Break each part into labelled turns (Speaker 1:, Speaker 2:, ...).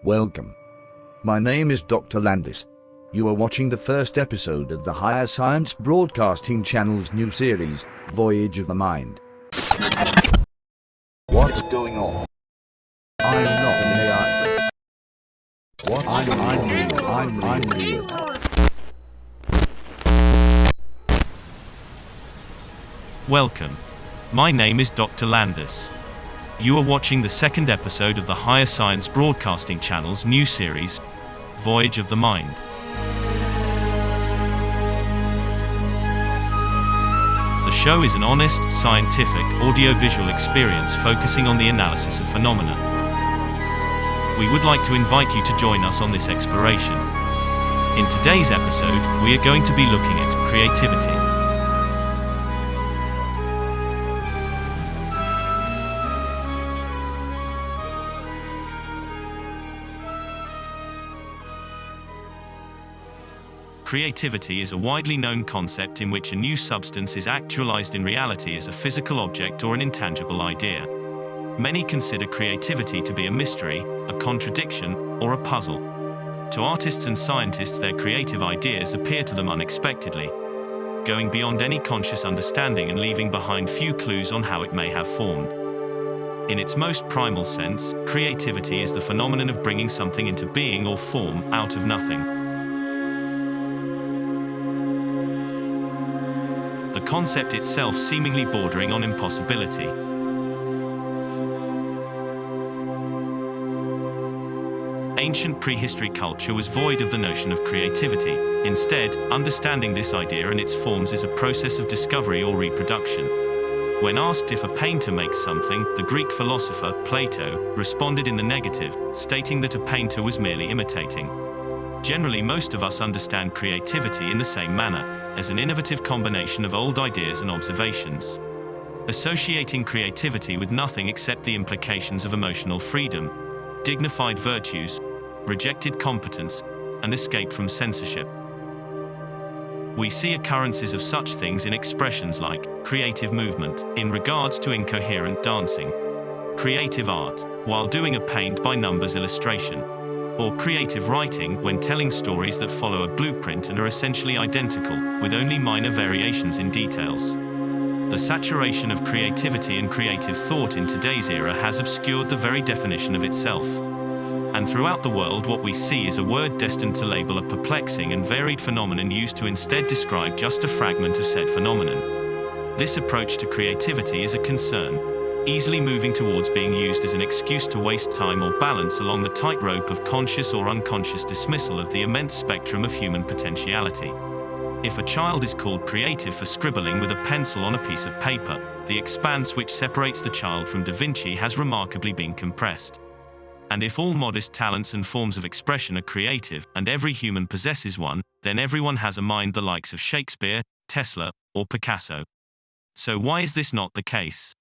Speaker 1: Welcome. My name is Dr. Landis. You are watching the first episode of the Higher Science Broadcasting Channel's new series, Voyage of the Mind. What's going on? I'm not an AI. What? I'm real.
Speaker 2: Welcome. My name is Dr. Landis. You are watching the second episode of the Higher Science Broadcasting Channel's new series, Voyage of the Mind. The show is an honest, scientific, audiovisual experience focusing on the analysis of phenomena. We would like to invite you to join us on this exploration. In today's episode, we are going to be looking at creativity. Creativity is a widely known concept in which a new substance is actualized in reality as a physical object or an intangible idea. Many consider creativity to be a mystery, a contradiction, or a puzzle. To artists and scientists, their creative ideas appear to them unexpectedly, going beyond any conscious understanding and leaving behind few clues on how it may have formed. In its most primal sense, creativity is the phenomenon of bringing something into being or form out of nothing. The concept itself seemingly bordering on impossibility. Ancient prehistory culture was void of the notion of creativity. Instead, understanding this idea and its forms is a process of discovery or reproduction. When asked if a painter makes something, the Greek philosopher, Plato, responded in the negative, stating that a painter was merely imitating. Generally, most of us understand creativity in the same manner, as an innovative combination of old ideas and observations. Associating creativity with nothing except the implications of emotional freedom, dignified virtues, rejected competence, and escape from censorship. We see occurrences of such things in expressions like creative movement, in regards to incoherent dancing, creative art, while doing a paint by numbers illustration, or creative writing when telling stories that follow a blueprint and are essentially identical, with only minor variations in details. The saturation of creativity and creative thought in today's era has obscured the very definition of itself. And throughout the world, what we see is a word destined to label a perplexing and varied phenomenon used to instead describe just a fragment of said phenomenon. This approach to creativity is a concern, easily moving towards being used as an excuse to waste time or balance along the tightrope of conscious or unconscious dismissal of the immense spectrum of human potentiality. If a child is called creative for scribbling with a pencil on a piece of paper, the expanse which separates the child from Da Vinci has remarkably been compressed. And if all modest talents and forms of expression are creative, and every human possesses one, then everyone has a mind the likes of Shakespeare, Tesla, or Picasso. So why is this not the case?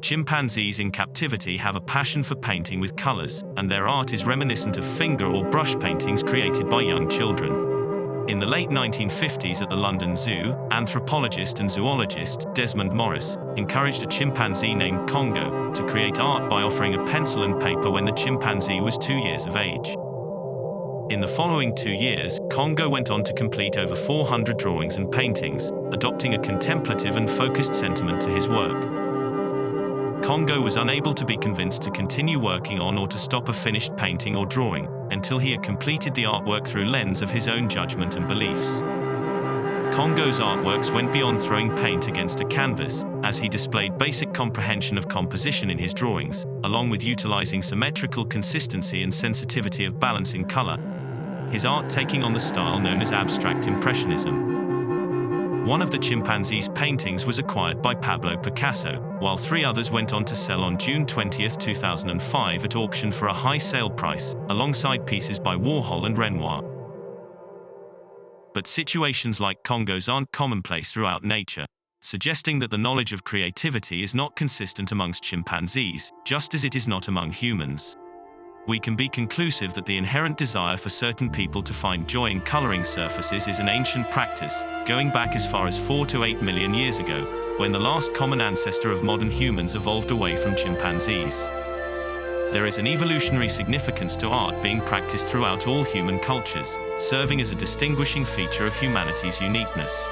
Speaker 2: Chimpanzees in captivity have a passion for painting with colors, and their art is reminiscent of finger or brush paintings created by young children. In the late 1950s at the London Zoo, anthropologist and zoologist Desmond Morris encouraged a chimpanzee named Congo to create art by offering a pencil and paper when the chimpanzee was 2 years of age. In the following 2 years, Congo went on to complete over 400 drawings and paintings, adopting a contemplative and focused sentiment to his work. Congo was unable to be convinced to continue working on or to stop a finished painting or drawing, until he had completed the artwork through lens of his own judgment and beliefs. Congo's artworks went beyond throwing paint against a canvas, as he displayed basic comprehension of composition in his drawings, along with utilizing symmetrical consistency and sensitivity of balance in color, his art taking on the style known as abstract impressionism. One of the chimpanzee's paintings was acquired by Pablo Picasso, while 3 others went on to sell on June 20, 2005 at auction for a high sale price, alongside pieces by Warhol and Renoir. But situations like Congo's aren't commonplace throughout nature, suggesting that the knowledge of creativity is not consistent amongst chimpanzees, just as it is not among humans. We can be conclusive that the inherent desire for certain people to find joy in coloring surfaces is an ancient practice, going back as far as 4 to 8 million years ago, when the last common ancestor of modern humans evolved away from chimpanzees. There is an evolutionary significance to art being practiced throughout all human cultures, serving as a distinguishing feature of humanity's uniqueness.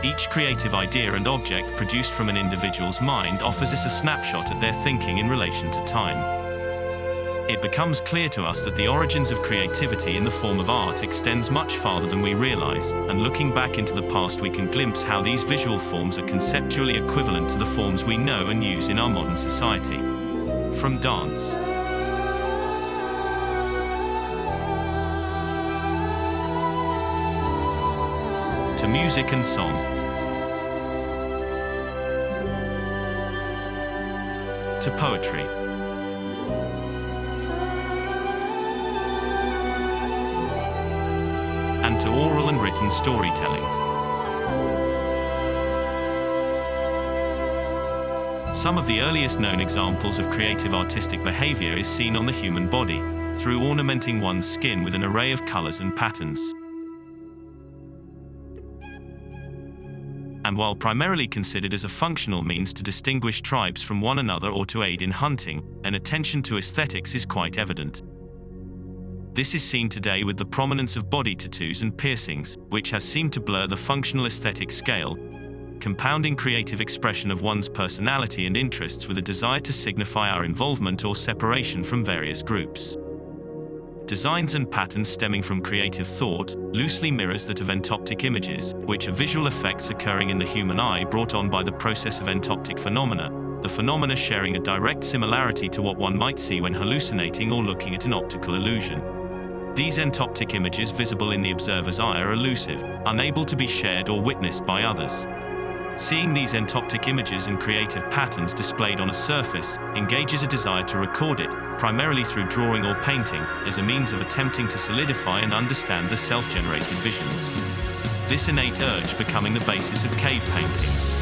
Speaker 2: Each creative idea and object produced from an individual's mind offers us a snapshot at their thinking in relation to time. It becomes clear to us that the origins of creativity in the form of art extends much farther than we realize, and looking back into the past we can glimpse how these visual forms are conceptually equivalent to the forms we know and use in our modern society. From dance to music and song, to poetry, and to oral and written storytelling. Some of the earliest known examples of creative artistic behavior is seen on the human body, through ornamenting one's skin with an array of colors and patterns. And while primarily considered as a functional means to distinguish tribes from one another or to aid in hunting, an attention to aesthetics is quite evident. This is seen today with the prominence of body tattoos and piercings, which has seemed to blur the functional aesthetic scale, compounding creative expression of one's personality and interests with a desire to signify our involvement or separation from various groups. Designs and patterns stemming from creative thought loosely mirrors that of entoptic images, which are visual effects occurring in the human eye brought on by the process of entoptic phenomena, the phenomena sharing a direct similarity to what one might see when hallucinating or looking at an optical illusion. These entoptic images visible in the observer's eye are elusive, unable to be shared or witnessed by others. Seeing these entoptic images and creative patterns displayed on a surface engages a desire to record it, primarily through drawing or painting, as a means of attempting to solidify and understand the self-generated visions. This innate urge becoming the basis of cave paintings.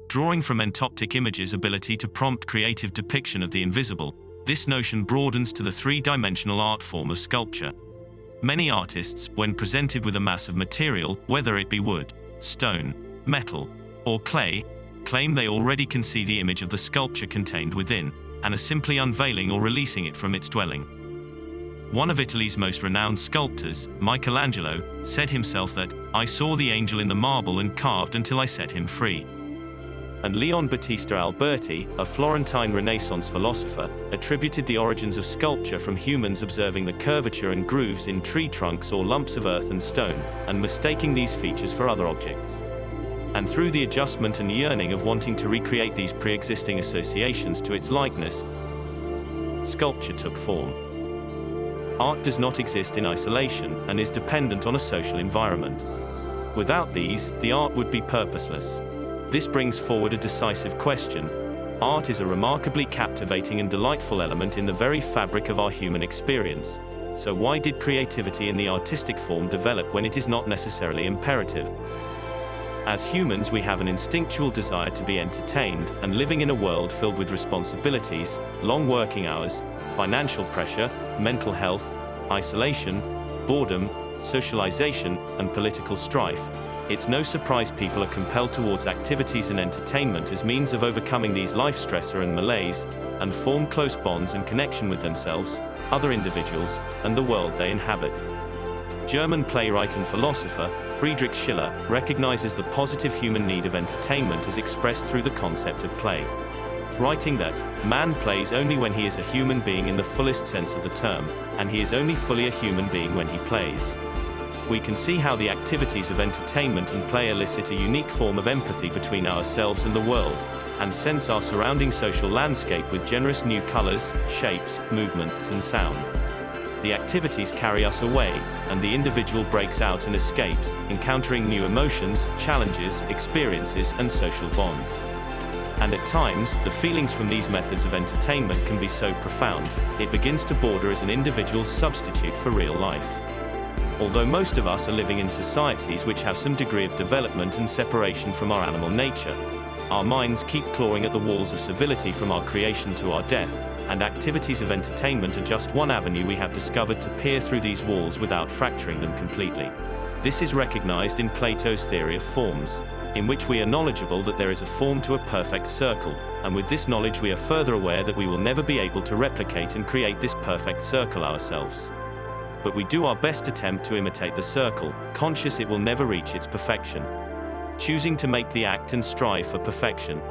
Speaker 2: Drawing from entoptic images' ability to prompt creative depiction of the invisible, this notion broadens to the three-dimensional art form of sculpture. Many artists, when presented with a mass of material, whether it be wood, stone, metal, or clay, claim they already can see the image of the sculpture contained within, and are simply unveiling or releasing it from its dwelling. One of Italy's most renowned sculptors, Michelangelo, said himself that, "I saw the angel in the marble and carved until I set him free." And Leon Battista Alberti, a Florentine Renaissance philosopher, attributed the origins of sculpture from humans observing the curvature and grooves in tree trunks or lumps of earth and stone, and mistaking these features for other objects. And through the adjustment and yearning of wanting to recreate these pre-existing associations to its likeness, sculpture took form. Art does not exist in isolation, and is dependent on a social environment. Without these, the art would be purposeless. This brings forward a decisive question. Art is a remarkably captivating and delightful element in the very fabric of our human experience. So why did creativity in the artistic form develop when it is not necessarily imperative? As humans, we have an instinctual desire to be entertained, and living in a world filled with responsibilities, long working hours, financial pressure, mental health, isolation, boredom, socialization, and political strife, it's no surprise people are compelled towards activities and entertainment as means of overcoming these life stressor and malaise, and form close bonds and connection with themselves, other individuals, and the world they inhabit. German playwright and philosopher, Friedrich Schiller, recognizes the positive human need of entertainment as expressed through the concept of play. Writing that, man plays only when he is a human being in the fullest sense of the term, and he is only fully a human being when he plays. We can see how the activities of entertainment and play elicit a unique form of empathy between ourselves and the world, and sense our surrounding social landscape with generous new colors, shapes, movements, and sound. The activities carry us away, and the individual breaks out and escapes, encountering new emotions, challenges, experiences, and social bonds. And at times, the feelings from these methods of entertainment can be so profound, it begins to border as an individual's substitute for real life. Although most of us are living in societies which have some degree of development and separation from our animal nature, our minds keep clawing at the walls of civility from our creation to our death, and activities of entertainment are just one avenue we have discovered to peer through these walls without fracturing them completely. This is recognized in Plato's theory of forms, in which we are knowledgeable that there is a form to a perfect circle, and with this knowledge we are further aware that we will never be able to replicate and create this perfect circle ourselves. But we do our best attempt to imitate the circle, conscious it will never reach its perfection. Choosing to make the act and strive for perfection.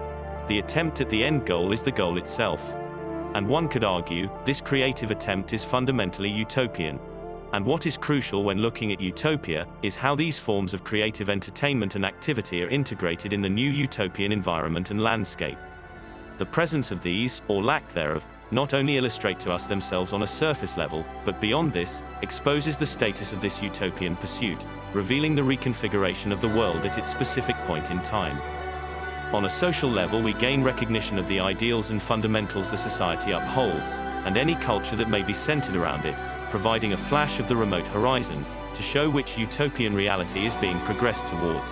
Speaker 2: The attempt at the end goal is the goal itself. And one could argue, this creative attempt is fundamentally utopian. And what is crucial when looking at utopia, is how these forms of creative entertainment and activity are integrated in the new utopian environment and landscape. The presence of these, or lack thereof, not only illustrate to us themselves on a surface level, but beyond this, exposes the status of this utopian pursuit, revealing the reconfiguration of the world at its specific point in time. On a social level we gain recognition of the ideals and fundamentals the society upholds, and any culture that may be centered around it, providing a flash of the remote horizon, to show which utopian reality is being progressed towards.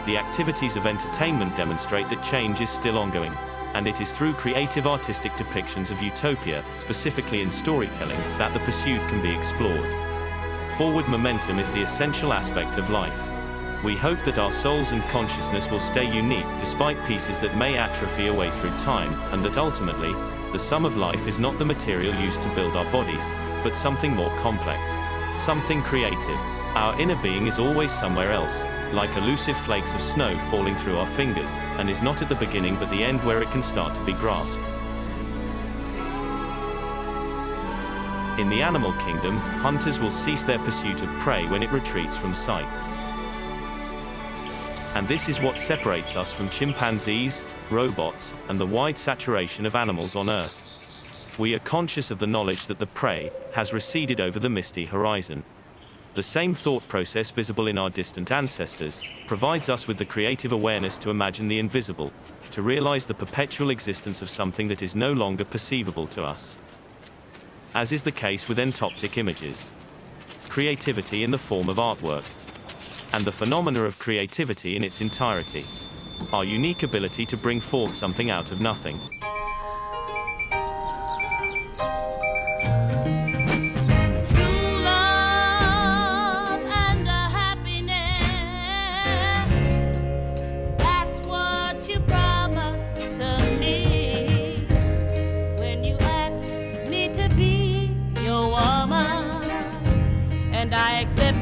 Speaker 2: The activities of entertainment demonstrate that change is still ongoing, and it is through creative artistic depictions of utopia, specifically in storytelling, that the pursuit can be explored. Forward momentum is the essential aspect of life. We hope that our souls and consciousness will stay unique despite pieces that may atrophy away through time, and that ultimately, the sum of life is not the material used to build our bodies, but something more complex. Something creative. Our inner being is always somewhere else, like elusive flakes of snow falling through our fingers, and is not at the beginning but the end where it can start to be grasped. In the animal kingdom, hunters will cease their pursuit of prey when it retreats from sight. And this is what separates us from chimpanzees, robots, and the wide saturation of animals on Earth. We are conscious of the knowledge that the prey has receded over the misty horizon. The same thought process visible in our distant ancestors provides us with the creative awareness to imagine the invisible, to realize the perpetual existence of something that is no longer perceivable to us. As is the case with entoptic images. Creativity in the form of artwork. And the phenomena of creativity in its entirety. Our unique ability to bring forth something out of nothing.
Speaker 3: And I accept